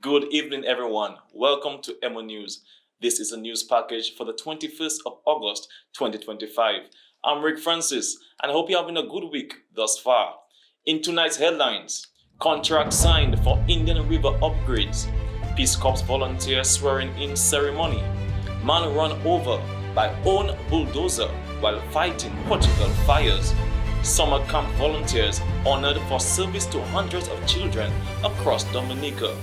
Good evening, everyone. Welcome to EmoNews. This is a news package for the 21st of August, 2025. I'm Rick Francis, and I hope you're having a good week thus far. In tonight's headlines, contract signed for Indian River upgrades, Peace Corps volunteer swearing in ceremony, man run over by own bulldozer while fighting Portugal fires, summer camp volunteers honored for service to hundreds of children across Dominica.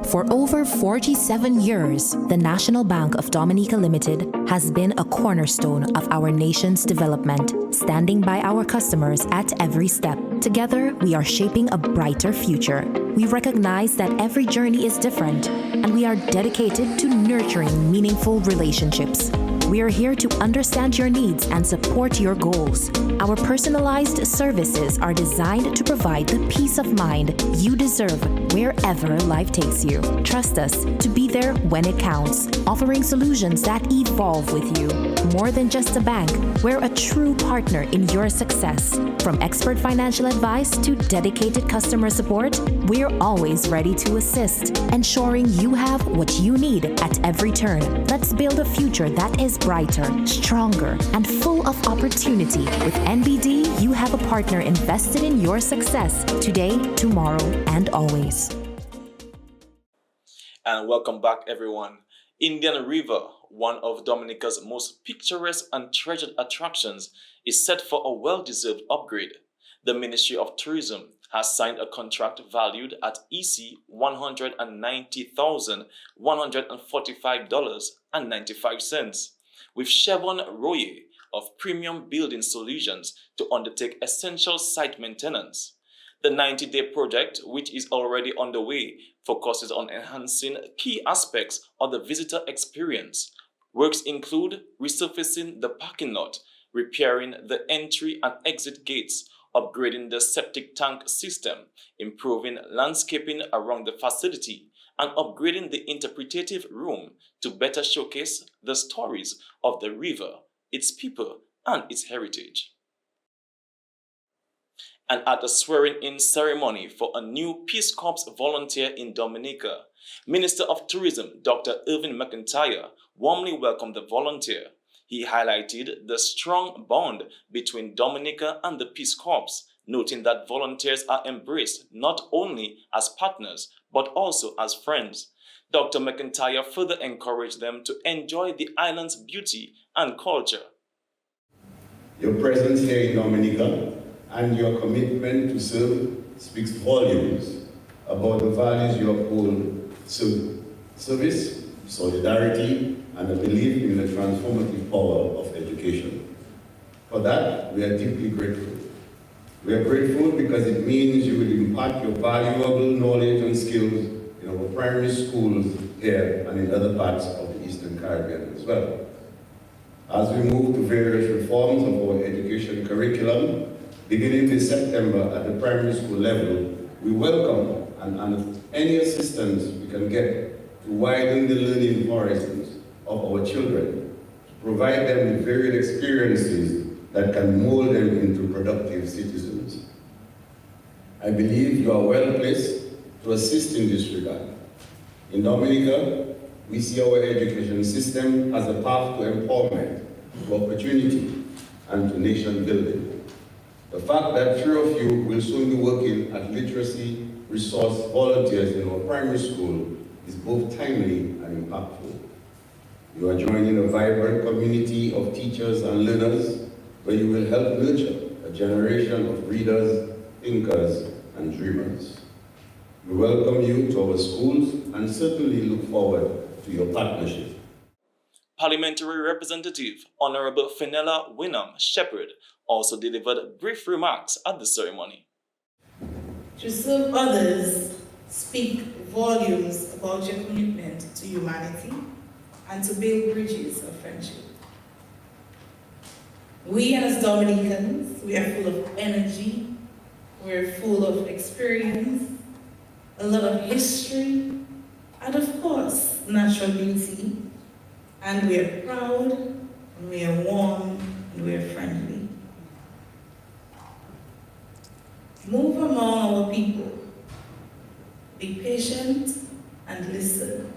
For over 47 years, the National Bank of Dominica Limited has been a cornerstone of our nation's development, standing by our customers at every step. Together, we are shaping a brighter future. We recognize that every journey is different, and we are dedicated to nurturing meaningful relationships. We are here to understand your needs and support your goals. Our personalized services are designed to provide the peace of mind you deserve wherever life takes you. Trust us to be there when it counts, offering solutions that evolve with you. More than just a bank, we're a true partner in your success. From expert financial advice to dedicated customer support, we're always ready to assist, ensuring you have what you need at every turn. Let's build a future that is brighter, stronger, and full of opportunity. With NBD, you have a partner invested in your success today, tomorrow, and always. And welcome back, everyone. Indian River, one of Dominica's most picturesque and treasured attractions, is set for a well-deserved upgrade. The Ministry of Tourism has signed a contract valued at EC $190,145.95 with Chevron Royer of Premium Building Solutions to undertake essential site maintenance. The 90-day project, which is already underway, focuses on enhancing key aspects of the visitor experience. Works include resurfacing the parking lot, repairing the entry and exit gates, upgrading the septic tank system, improving landscaping around the facility, and upgrading the interpretative room to better showcase the stories of the river, its people, and its heritage. And at a swearing-in ceremony for a new Peace Corps volunteer in Dominica, Minister of Tourism Dr. Irvin McIntyre warmly welcomed the volunteer. He highlighted the strong bond between Dominica and the Peace Corps, noting that volunteers are embraced not only as partners, but also as friends. Dr. McIntyre further encouraged them to enjoy the island's beauty and culture. Your presence here in Dominica and your commitment to serve speaks volumes about the values you uphold: service, solidarity, and a belief in the transformative power of education. For that, we are deeply grateful. We are grateful because it means you will impart your valuable knowledge and skills in our primary schools here and in other parts of the Eastern Caribbean as well. As we move to various reforms of our education curriculum, beginning this September at the primary school level, we welcome and any assistance we can get to widen the learning horizons of our children, to provide them with varied experiences that can mold them into productive citizens. I believe you are well placed to assist in this regard. In Dominica, we see our education system as a path to empowerment, to opportunity, and to nation building. The fact that 3 of you will soon be working as literacy resource volunteers in our primary school is both timely and impactful. You are joining a vibrant community of teachers and learners where you will help nurture a generation of readers, thinkers, and dreamers. We welcome you to our schools and certainly look forward to your partnership. Parliamentary Representative Honorable Fenella Wynnum Shepherd also delivered brief remarks at the ceremony. To serve others speak volumes about your commitment to humanity and to build bridges of friendship. We as Dominicans, we are full of energy, we're full of experience, a lot of history, and of course, natural beauty. And we are proud, and we are warm, and we are friendly. Move among our people. Be patient and listen.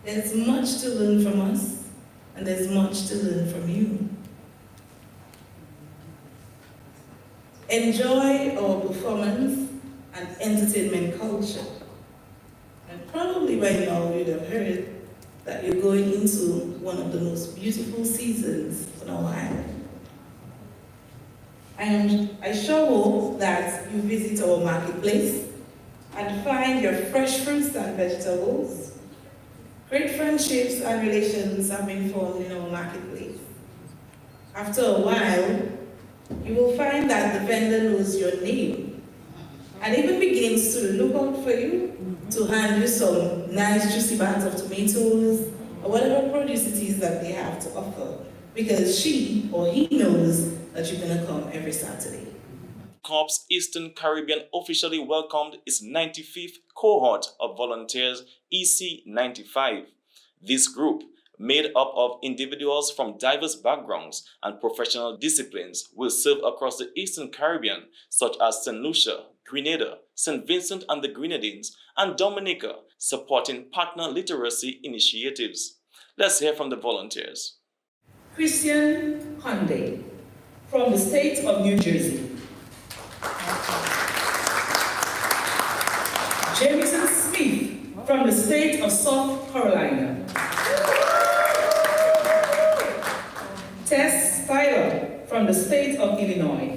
There's much to learn from us, and there's much to learn from you. Enjoy our performance and entertainment culture. And probably by now you'd have heard that you're going into one of the most beautiful seasons on our island. And I sure hope that you visit our marketplace and find your fresh fruits and vegetables. Great friendships and relations have been formed in our marketplace. After a while, you will find that the vendor knows your name and even begins to look out for you to hand you some nice juicy bags of tomatoes or whatever produce it is that they have to offer, because she or he knows that you're going to come every Saturday. Corps Eastern Caribbean officially welcomed its 95th cohort of volunteers, EC95. This group, made up of individuals from diverse backgrounds and professional disciplines, will serve across the Eastern Caribbean, such as St. Lucia, Grenada, St. Vincent and the Grenadines, and Dominica, supporting partner literacy initiatives. Let's hear from the volunteers. Christian Hyundai from the state of New Jersey. Jameson Smith from the state of South Carolina. Tess Tyler from the state of Illinois.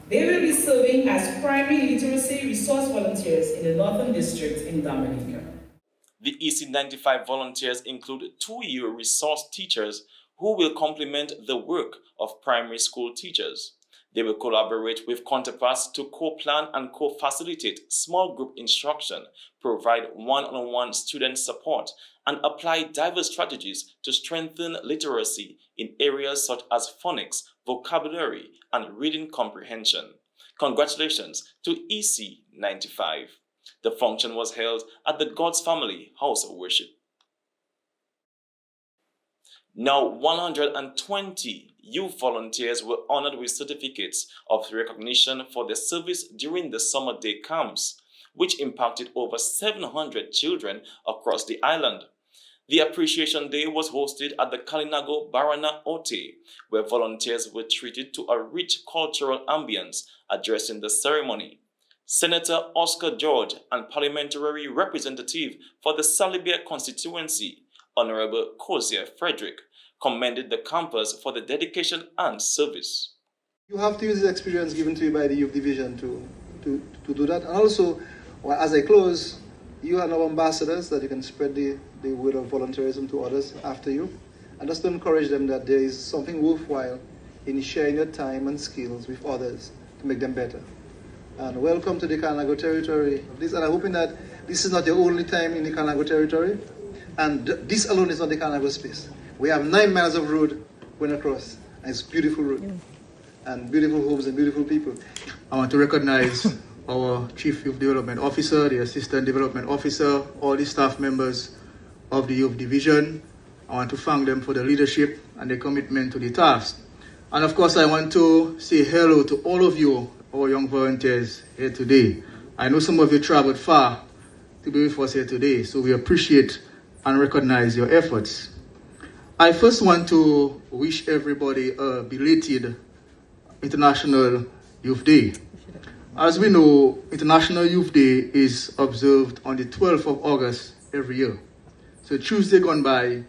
They will be serving as primary literacy resource volunteers in the Northern District in Dominica. The EC95 volunteers include 2-year resource teachers who will complement the work of primary school teachers. They will collaborate with counterparts to co-plan and co-facilitate small group instruction, provide one-on-one student support, and apply diverse strategies to strengthen literacy in areas such as phonics, vocabulary, and reading comprehension. Congratulations to EC95. The function was held at the God's Family House of Worship. Now, 120 youth volunteers were honored with certificates of recognition for their service during the summer day camps, which impacted over 700 children across the island. The Appreciation Day was hosted at the Kalinago Barana Ote, where volunteers were treated to a rich cultural ambience. Addressing the ceremony, Senator Oscar George and Parliamentary Representative for the Salibia constituency, Honorable Cozier Frederick, commended the campers for the dedication and service. You have to use the experience given to you by the Youth Division to do that. And also, as I close, you are now ambassadors that you can spread the word of volunteerism to others after you. And just to encourage them that there is something worthwhile in sharing your time and skills with others to make them better. And welcome to the Kalinago territory. And I'm hoping that this is not your only time in the Kalinago territory. And this alone is not the Kalinago space. We have 9 miles of road going across, and it's beautiful road, and beautiful homes and beautiful people. I want to recognize our Chief Youth Development Officer, the Assistant Development Officer, all the staff members of the Youth Division. I want to thank them for the leadership and the commitment to the task. And of course, I want to say hello to all of you, our young volunteers here today. I know some of you traveled far to be with us here today, so we appreciate and recognize your efforts. I first want to wish everybody a belated International Youth Day. As we know, International Youth Day is observed on the 12th of August every year. So Tuesday gone by,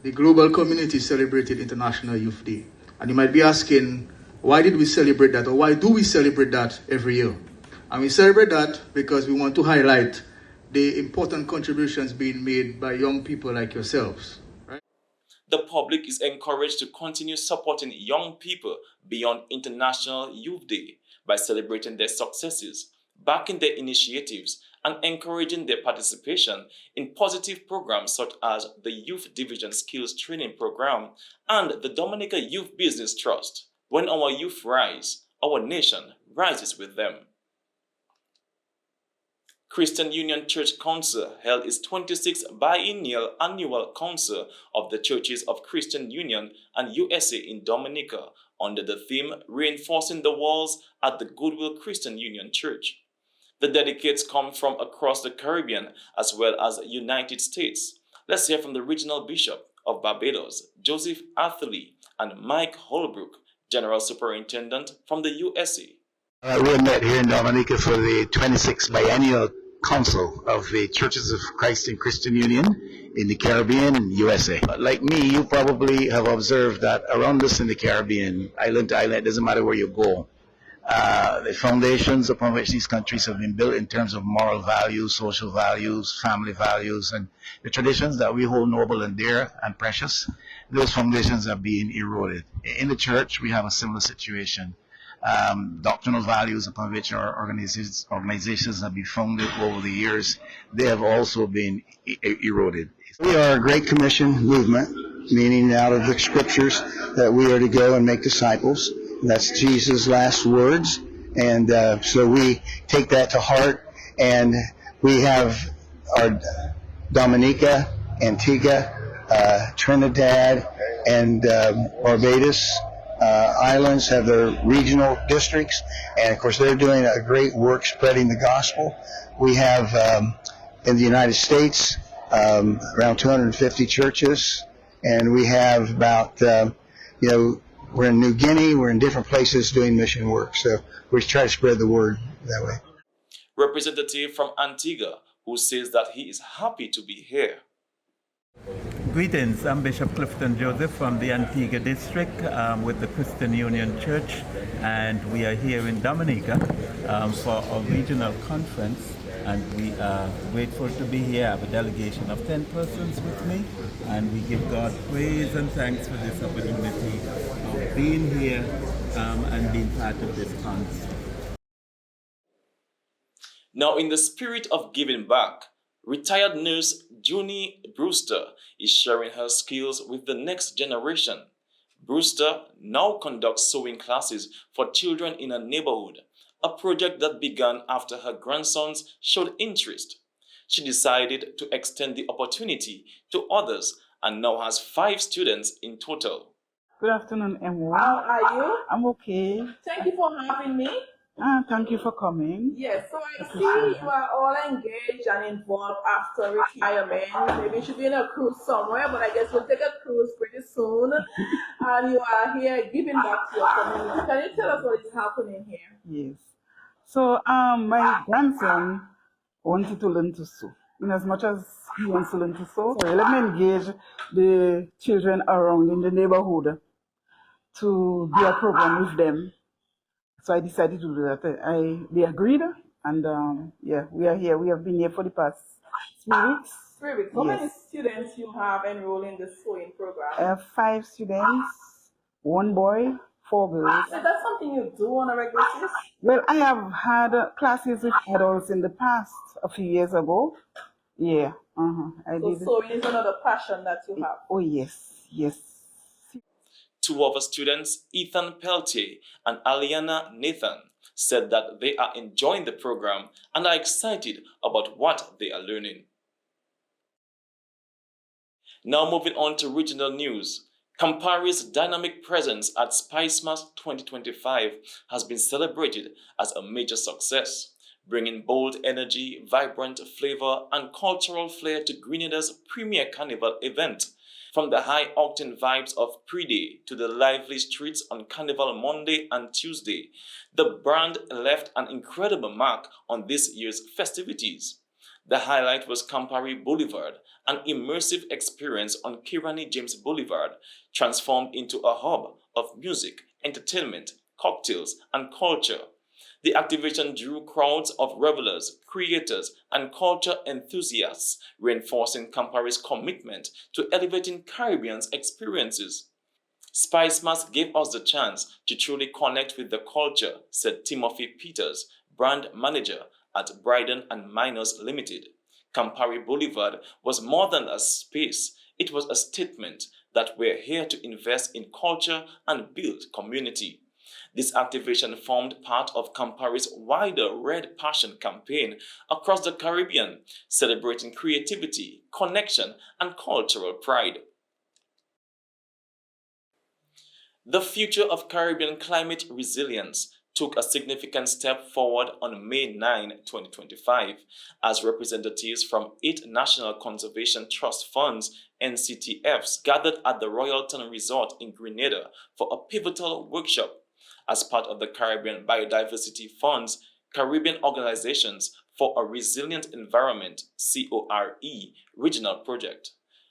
the global community celebrated International Youth Day. And you might be asking, why did we celebrate that, or why do we celebrate that every year? And we celebrate that because we want to highlight the important contributions being made by young people like yourselves. The public is encouraged to continue supporting young people beyond International Youth Day by celebrating their successes, backing their initiatives, and encouraging their participation in positive programs such as the Youth Division Skills Training Program and the Dominica Youth Business Trust. When our youth rise, our nation rises with them. Christian Union Church Council held its 26th biennial annual Council of the Churches of Christian Union and USA in Dominica under the theme Reinforcing the Walls at the Goodwill Christian Union Church. The delegates come from across the Caribbean as well as the United States. Let's hear from the regional bishop of Barbados, Joseph Atherley, and Mike Holbrook, General Superintendent from the USA. We met here in Dominica for the 26th Biennial Council of the Churches of Christ and Christian Union in the Caribbean and USA. Like me, you probably have observed that around us in the Caribbean, island to island, it doesn't matter where you go. The foundations upon which these countries have been built in terms of moral values, social values, family values, and the traditions that we hold noble and dear and precious, those foundations are being eroded. In the church, we have a similar situation. Doctrinal values upon which our organizations have been founded over the years, they have also been eroded. We are a Great Commission movement, meaning out of the scriptures that we are to go and make disciples. That's Jesus' last words, and so we take that to heart, and we have our Dominica, Antigua, Trinidad, and Barbados islands have their regional districts, and of course they're doing a great work spreading the gospel. We have in the United States around 250 churches, and we have about we're in New Guinea, we're in different places doing mission work, so we try to spread the word that way. Representative from Antigua, who says that he is happy to be here. Greetings, I'm Bishop Clifton Joseph from the Antigua District with the Christian Union Church, and we are here in Dominica for a regional conference, and we are grateful to be here. I have a delegation of 10 persons with me, and we give God praise and thanks for this opportunity of being here and being part of this conference. Now, in the spirit of giving back, retired nurse Junie Brewster is sharing her skills with the next generation. Brewster now conducts sewing classes for children in her neighborhood, a project that began after her grandsons showed interest. She decided to extend the opportunity to others and now has 5 students in total. Good afternoon, Emo. How are you? I'm okay. Thank you for having me. Thank you for coming. Yes, so I see you are all engaged and involved after retirement. Maybe you should be in a cruise somewhere, but I guess you'll take a cruise pretty soon. And you are here giving back to your community. Can you tell us what is happening here? Yes. So my grandson wanted to learn to sew. In as much as he wants to learn to sew, so let me engage the children around in the neighborhood to do a program with them. So I decided to do that. They agreed, and we are here. We have been here for the past 3 weeks. 3 weeks. How many students you have enrolled in the sewing program? I have 5 students, 1 boy, 4 girls. Is that something you do on a regular basis? Well, I have had classes with adults in the past, a few years ago. Yeah, I did. Sewing is another passion that you have? Oh, yes. 2 other students, Ethan Peltier and Aliana Nathan, said that they are enjoying the program and are excited about what they are learning. Now moving on to regional news. Campari's dynamic presence at Spicemas 2025 has been celebrated as a major success, bringing bold energy, vibrant flavor, and cultural flair to Grenada's premier carnival event. From the high-octane vibes of pre-day to the lively streets on Carnival Monday and Tuesday, the brand left an incredible mark on this year's festivities. The highlight was Campari Boulevard, an immersive experience on Kirani James Boulevard, transformed into a hub of music, entertainment, cocktails, and culture. The activation drew crowds of revelers, creators, and culture enthusiasts, reinforcing Campari's commitment to elevating Caribbean's experiences. Spicemas gave us the chance to truly connect with the culture, said Timothy Peters, brand manager at Bryden and Miners Limited. Campari Boulevard was more than a space. It was a statement that we're here to invest in culture and build community. This activation formed part of Campari's wider Red Passion campaign across the Caribbean, celebrating creativity, connection, and cultural pride. The future of Caribbean climate resilience took a significant step forward on May 9, 2025, as representatives from 8 National Conservation Trust Funds (NCTFs) gathered at the Royalton Resort in Grenada for a pivotal workshop as part of the Caribbean Biodiversity Fund's Caribbean Organizations for a Resilient Environment (CORE) regional project.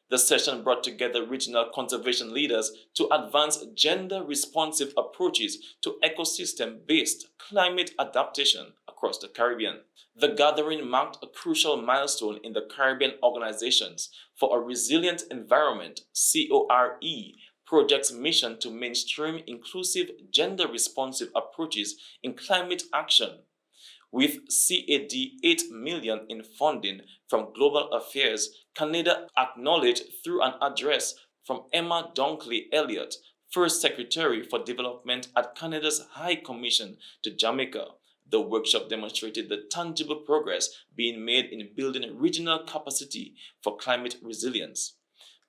The session brought together regional conservation leaders to advance gender-responsive approaches to ecosystem-based climate adaptation across the Caribbean. The gathering marked a crucial milestone in the Caribbean Organizations for a Resilient Environment (CORE) project's mission to mainstream inclusive gender-responsive approaches in climate action. With CAD 8 million in funding from Global Affairs, Canada acknowledged through an address from Emma Dunkley Elliott, First Secretary for Development at Canada's High Commission to Jamaica. The workshop demonstrated the tangible progress being made in building regional capacity for climate resilience.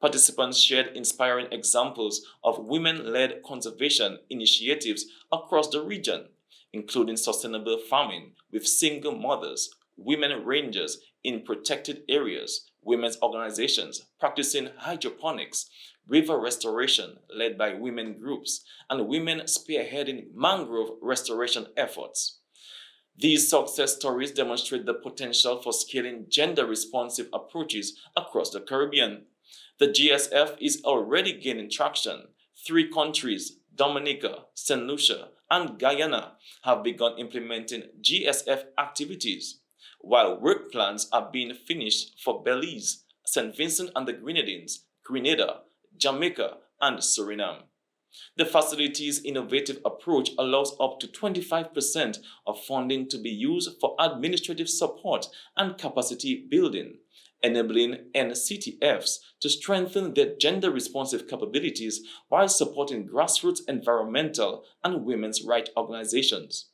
Participants shared inspiring examples of women-led conservation initiatives across the region, including sustainable farming with single mothers, women rangers in protected areas, women's organizations practicing hydroponics, river restoration led by women groups, and women spearheading mangrove restoration efforts. These success stories demonstrate the potential for scaling gender-responsive approaches across the Caribbean. The GSF is already gaining traction. 3 countries, Dominica, St. Lucia, and Guyana, have begun implementing GSF activities, while work plans are being finished for Belize, St. Vincent and the Grenadines, Grenada, Jamaica, and Suriname. The facility's innovative approach allows up to 25% of funding to be used for administrative support and capacity building, enabling NCTFs to strengthen their gender-responsive capabilities while supporting grassroots environmental and women's rights organizations.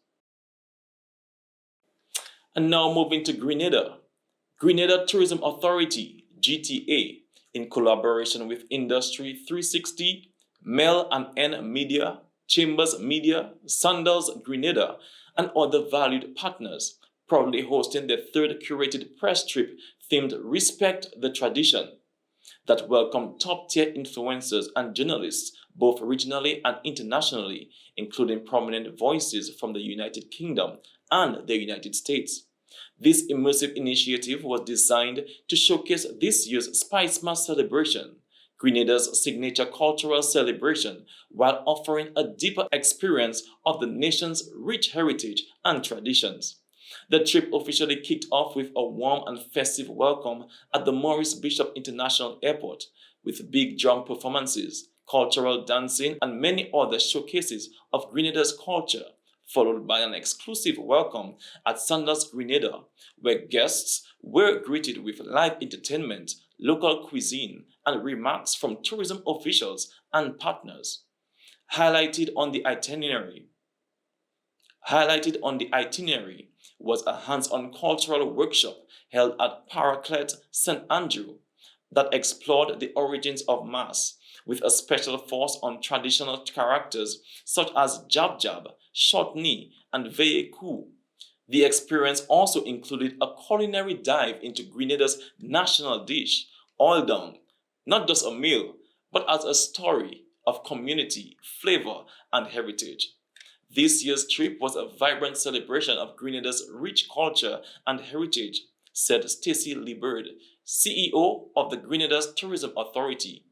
And now moving to Grenada. Grenada Tourism Authority, GTA, in collaboration with Industry 360, Mel and N Media, Chambers Media, Sandals Grenada, and other valued partners, proudly hosting their 3rd curated press trip themed Respect the Tradition, that welcomed top-tier influencers and journalists both regionally and internationally, including prominent voices from the United Kingdom and the United States. This immersive initiative was designed to showcase this year's Spicemas celebration, Grenada's signature cultural celebration, while offering a deeper experience of the nation's rich heritage and traditions. The trip officially kicked off with a warm and festive welcome at the Maurice Bishop International Airport, with big drum performances, cultural dancing, and many other showcases of Grenada's culture, followed by an exclusive welcome at Sandals Grenada, where guests were greeted with live entertainment, local cuisine, and remarks from tourism officials and partners. Highlighted on the itinerary was a hands-on cultural workshop held at Paraclet St. Andrew that explored the origins of Mass, with a special force on traditional characters such as Jab Jab, Short Knee, and Veye Ku. The experience also included a culinary dive into Grenada's national dish, oil down, not just a meal, but as a story of community, flavor, and heritage. This year's trip was a vibrant celebration of Grenada's rich culture and heritage, said Stacey Liebird, CEO of the Grenada's Tourism Authority.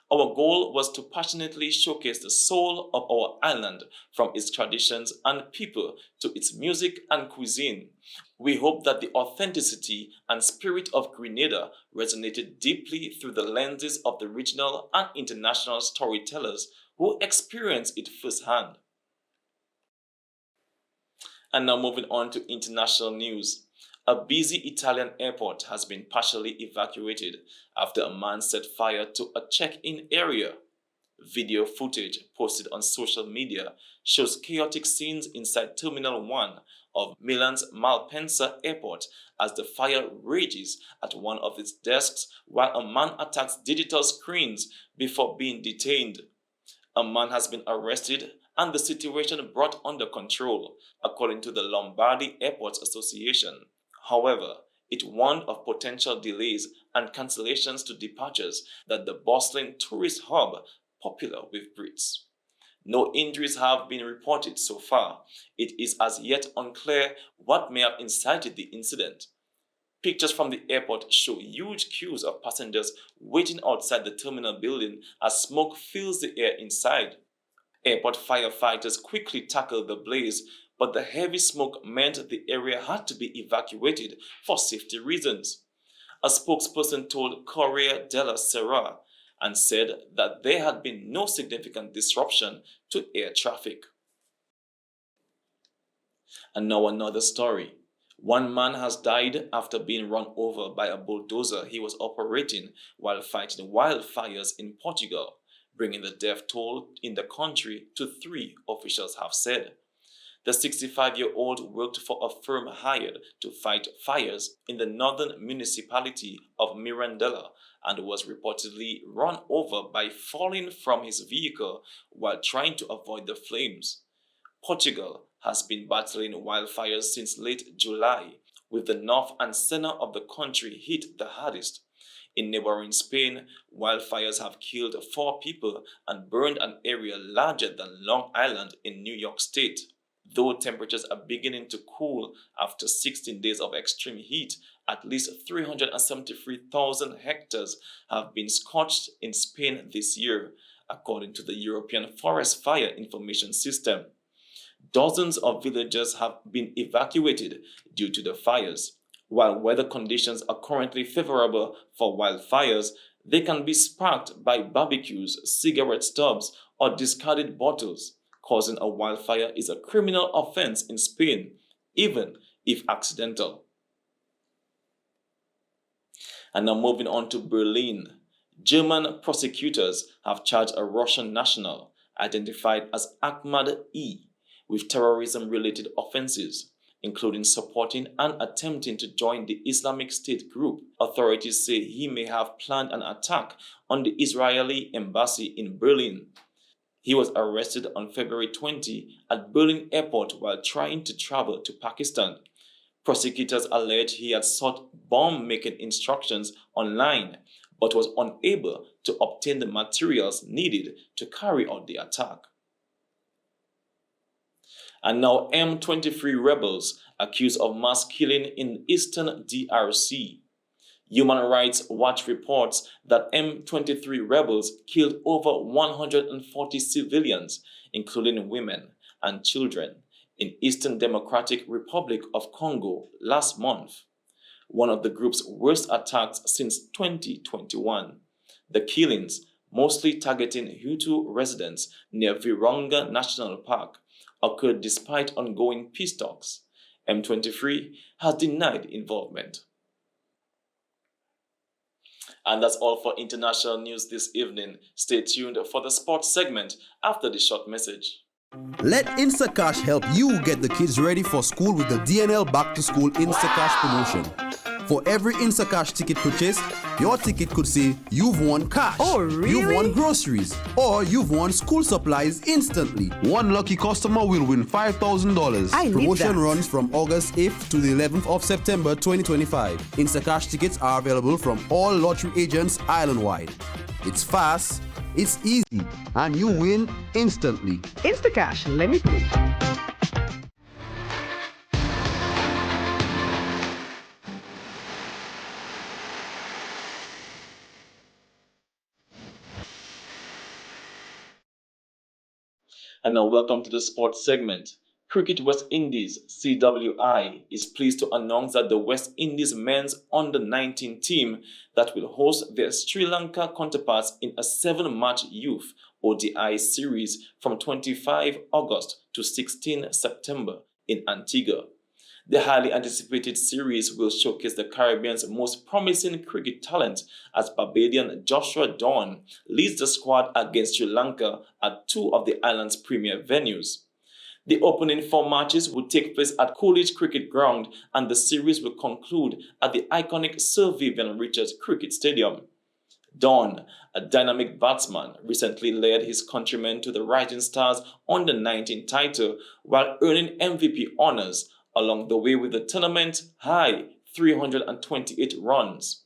Our goal was to passionately showcase the soul of our island, from its traditions and people to its music and cuisine. We hope that the authenticity and spirit of Grenada resonated deeply through the lenses of the regional and international storytellers who experienced it firsthand. And now moving on to international news. A busy Italian airport has been partially evacuated after a man set fire to a check-in area. Video footage posted on social media shows chaotic scenes inside Terminal 1 of Milan's Malpensa airport as the fire rages at one of its desks while a man attacks digital screens before being detained. A man has been arrested and the situation brought under control, according to the Lombardy Airports Association. However, it warned of potential delays and cancellations to departures that the bustling tourist hub popular with Brits. No injuries have been reported so far. It is as yet unclear what may have incited the incident. Pictures from the airport show huge queues of passengers waiting outside the terminal building as smoke fills the air inside. Airport firefighters quickly tackled the blaze, but the heavy smoke meant the area had to be evacuated for safety reasons. A spokesperson told Corriere della Sera and said that there had been no significant disruption to air traffic. And now another story. One man has died after being run over by a bulldozer he was operating while fighting wildfires in Portugal, bringing the death toll in the country to 3, officials have said. The 65-year-old worked for a firm hired to fight fires in the northern municipality of Mirandela and was reportedly run over by falling from his vehicle while trying to avoid the flames. Portugal has been battling wildfires since late July, with the north and center of the country hit the hardest. In neighboring Spain, wildfires have killed 4 people and burned an area larger than Long Island in New York State. Though temperatures are beginning to cool after 16 days of extreme heat, at least 373,000 hectares have been scorched in Spain this year, according to the European Forest Fire Information System. Dozens of villages have been evacuated due to the fires. While weather conditions are currently favorable for wildfires, they can be sparked by barbecues, cigarette stubs, or discarded bottles. Causing a wildfire is a criminal offense in Spain, even if accidental. And now moving on to Berlin. German prosecutors have charged a Russian national, identified as Ahmad E., with terrorism-related offenses, including supporting and attempting to join the Islamic State group. Authorities say he may have planned an attack on the Israeli embassy in Berlin. He was arrested on February 20 at Berlin Airport while trying to travel to Pakistan. Prosecutors allege he had sought bomb-making instructions online but was unable to obtain the materials needed to carry out the attack. And now M23 rebels accused of mass killing in eastern DRC. Human Rights Watch reports that M23 rebels killed over 140 civilians, including women and children, in Eastern Democratic Republic of Congo last month, one of the group's worst attacks since 2021. The killings, mostly targeting Hutu residents near Virunga National Park, occurred despite ongoing peace talks. M23 has denied involvement. And that's all for international news this evening. Stay tuned for the sports segment after the short message. Let Instacash help you get the kids ready for school with the DNL Back to School Instacash promotion. For every Instacash ticket purchased, your ticket could say you've won cash, you've won groceries, or you've won school supplies instantly. One lucky customer will win $5,000. Promotion runs from August 8th to the 11th of September 2025. Instacash tickets are available from all lottery agents island-wide. It's fast, it's easy, and you win instantly. Instacash, let me play. And now welcome to the sports segment. Cricket West Indies, CWI, is pleased to announce that the West Indies men's under-19 team that will host their Sri Lanka counterparts in a 7-match youth ODI series from 25 August to 16 September in Antigua. The highly anticipated series will showcase the Caribbean's most promising cricket talent as Barbadian Joshua Dawn leads the squad against Sri Lanka at 2 of the island's premier venues. The opening 4 matches will take place at Coolidge Cricket Ground and the series will conclude at the iconic Sir Vivian Richards Cricket Stadium. Don, a dynamic batsman, recently led his countrymen to the Rising Stars Under-19 title while earning MVP honors along the way with the tournament high 328 runs.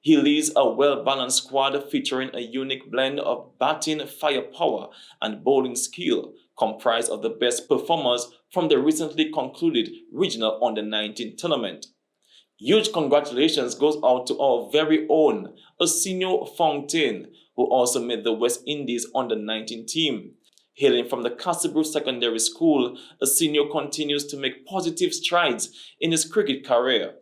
He leads a well-balanced squad featuring a unique blend of batting firepower and bowling skill, comprised of the best performers from the recently concluded Regional Under-19 tournament. Huge congratulations goes out to our very own Arsenio Fontaine, who also made the West Indies Under-19 team. Hailing from the Castlebrook Secondary School, Arsenio continues to make positive strides in his cricket career.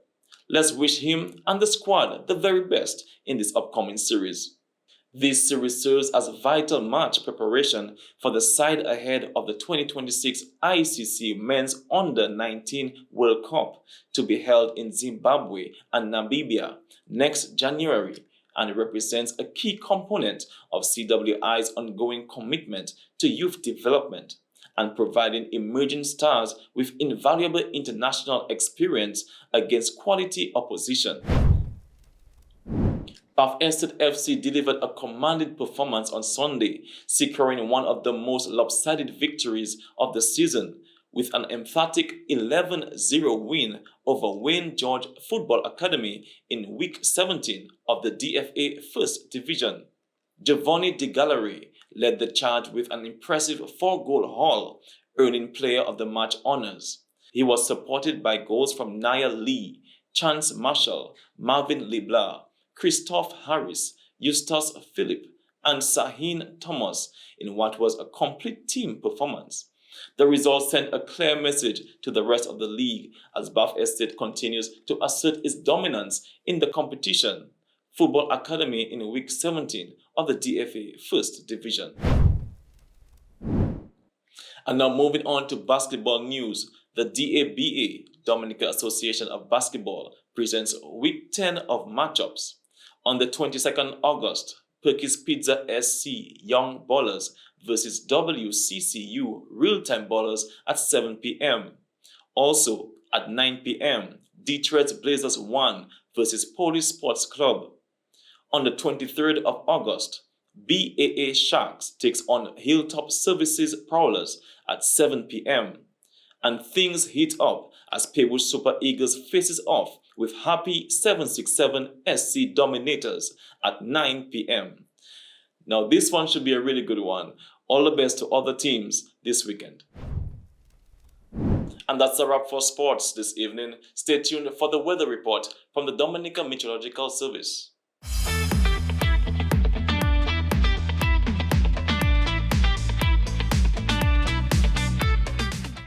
Let's wish him and the squad the very best in this upcoming series. This series serves as vital match preparation for the side ahead of the 2026 ICC Men's Under-19 World Cup to be held in Zimbabwe and Namibia next January, and represents a key component of CWI's ongoing commitment to youth development and providing emerging stars with invaluable international experience against quality opposition. Bath Estate FC delivered a commanding performance on Sunday, securing one of the most lopsided victories of the season with an emphatic 11-0 win over Wayne George Football Academy in Week 17 of the DFA First Division. Giovanni Di Gallery led the charge with an impressive 4-goal haul, earning Player of the Match honors. He was supported by goals from Nia Lee, Chance Marshall, Marvin Leblanc, Christophe Harris, Eustace Philip, and Sahin Thomas in what was a complete team performance. The result sent a clear message to the rest of the league as Bath Estate continues to assert its dominance in the competition. Football Academy in Week 17 of the DFA First Division. And now moving on to basketball news, the DABA, Dominica Association of Basketball, presents Week 10 of matchups. On the 22nd August, Perkins Pizza SC Young Ballers versus WCCU Real-Time Ballers at 7 p.m. Also, at 9 p.m., Detroit Blazers 1 versus Police Sports Club. On the 23rd of August, BAA Sharks takes on Hilltop Services Prowlers at 7 p.m. And things heat up as Paybush Super Eagles faces off with Happy 767 SC Dominators at 9 p.m. Now this one should be a really good one. All the best to other teams this weekend. And that's a wrap for sports this evening. Stay tuned for the weather report from the Dominica Meteorological Service.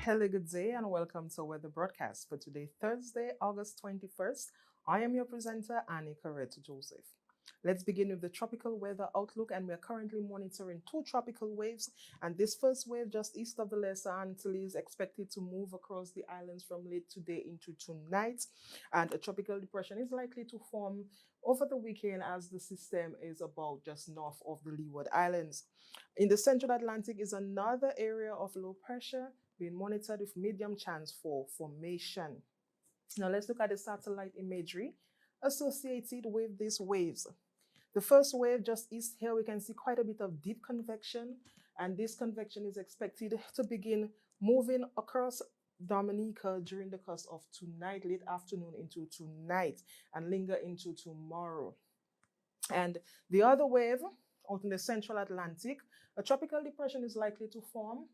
Hello, good day, and welcome to Weather Broadcast for today, Thursday, August 21st. I am your presenter, Annie Corretto Joseph. Let's begin with the tropical weather outlook, and we're currently monitoring 2 tropical waves, and this first wave just east of the Lesser Antilles is expected to move across the islands from late today into tonight, and a tropical depression is likely to form over the weekend as the system is about just north of the Leeward Islands. In the Central Atlantic is another area of low pressure being monitored with medium chance for formation. Now let's look at the satellite imagery associated with these waves. The first wave just east here, we can see quite a bit of deep convection, and this convection is expected to begin moving across Dominica during the course of tonight, late afternoon into tonight, and linger into tomorrow. And the other wave out in the Central Atlantic, a tropical depression is likely to form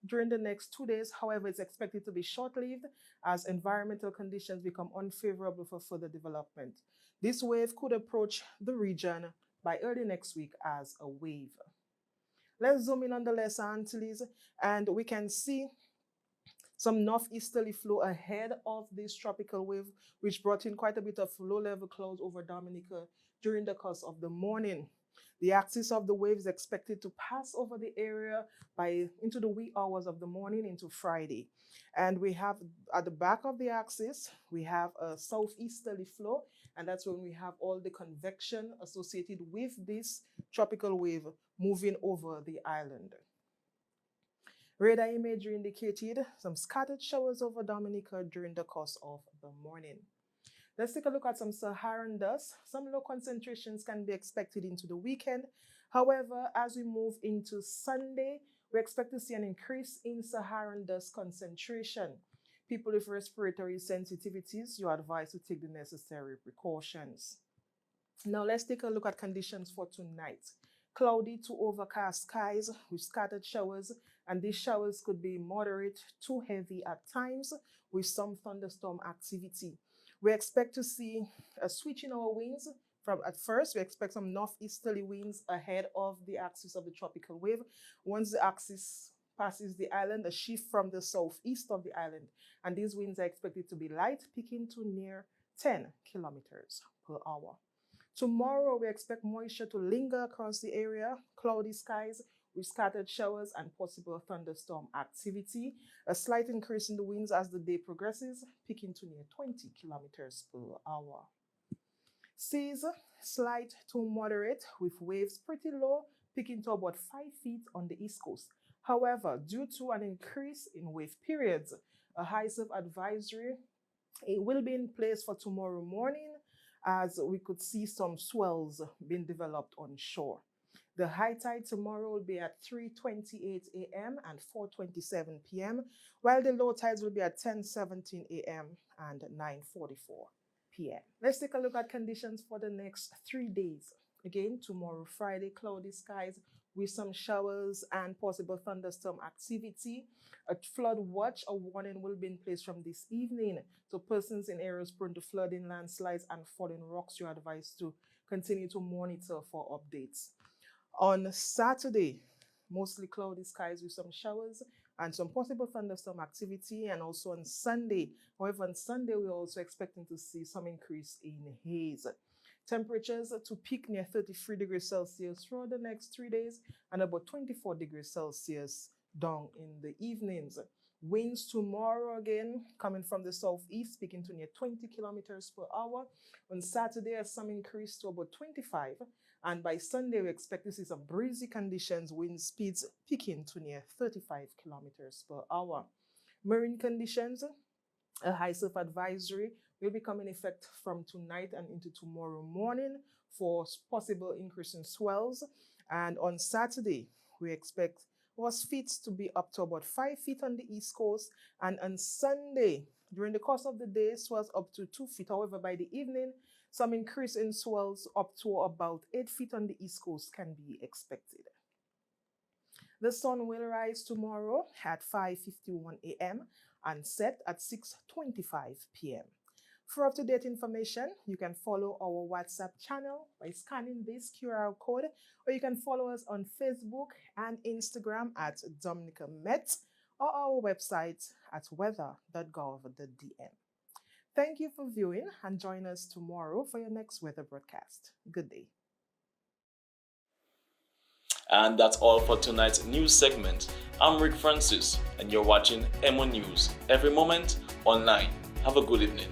during the next 2 days. However, it's expected to be short-lived as environmental conditions become unfavorable for further development. This wave could approach the region by early next week as a wave. Let's zoom in on the Lesser Antilles, and we can see some northeasterly flow ahead of this tropical wave, which brought in quite a bit of low-level clouds over Dominica during the course of the morning. The axis of the wave is expected to pass over the area into the wee hours of the morning into Friday. And we have at the back of the axis, we have a southeasterly flow, and that's when we have all the convection associated with this tropical wave moving over the island. Radar imagery indicated some scattered showers over Dominica during the course of the morning. Let's take a look at some Saharan dust. Some low concentrations can be expected into the weekend. However, as we move into Sunday, we expect to see an increase in Saharan dust concentration. People with respiratory sensitivities, you are advised to take the necessary precautions. Now let's take a look at conditions for tonight. Cloudy to overcast skies with scattered showers, and these showers could be moderate to heavy at times with some thunderstorm activity. We expect to see a switch in our winds. At first, we expect some northeasterly winds ahead of the axis of the tropical wave. Once the axis passes the island, a shift from the southeast of the island, and these winds are expected to be light, peaking to near 10 kilometers per hour. Tomorrow, we expect moisture to linger across the area, cloudy skies with scattered showers and possible thunderstorm activity. A slight increase in the winds as the day progresses, peaking to near 20 kilometers per hour. Seas slight to moderate with waves pretty low, peaking to about 5 feet on the east coast. However, due to an increase in wave periods, a high surf advisory will be in place for tomorrow morning, as we could see some swells being developed on shore. The high tide tomorrow will be at 3:28 a.m. and 4:27 p.m., while the low tides will be at 10:17 a.m. and 9:44 p.m. Let's take a look at conditions for the next 3 days. Again, tomorrow, Friday, cloudy skies with some showers and possible thunderstorm activity. A flood watch or warning will be in place from this evening. So persons in areas prone to flooding, landslides, and falling rocks, you're advised to continue to monitor for updates. On Saturday, mostly cloudy skies with some showers and some possible thunderstorm activity, and also on Sunday. However, on Sunday, we're also expecting to see some increase in haze. Temperatures to peak near 33 degrees Celsius for the next 3 days and about 24 degrees Celsius down in the evenings. Winds tomorrow again coming from the southeast, peaking to near 20 kilometers per hour. On Saturday, some increase to about 25. And by Sunday, we expect to see some breezy conditions, wind speeds peaking to near 35 kilometers per hour. Marine conditions, a high surf advisory will become in effect from tonight and into tomorrow morning for possible increase in swells. And on Saturday, we expect our speeds to be up to about 5 feet on the east coast. And on Sunday, during the course of the day, swells up to 2 feet. However, by the evening, some increase in swells up to about 8 feet on the east coast can be expected. The sun will rise tomorrow at 5:51 a.m. and set at 6:25 p.m. For up-to-date information, you can follow our WhatsApp channel by scanning this QR code, or you can follow us on Facebook and Instagram at Dominica Met, or our website at weather.gov.dm. Thank you for viewing, and join us tomorrow for your next weather broadcast. Good day. And that's all for tonight's news segment. I'm Rick Francis, and you're watching EmoNews, every moment online. Have a good evening.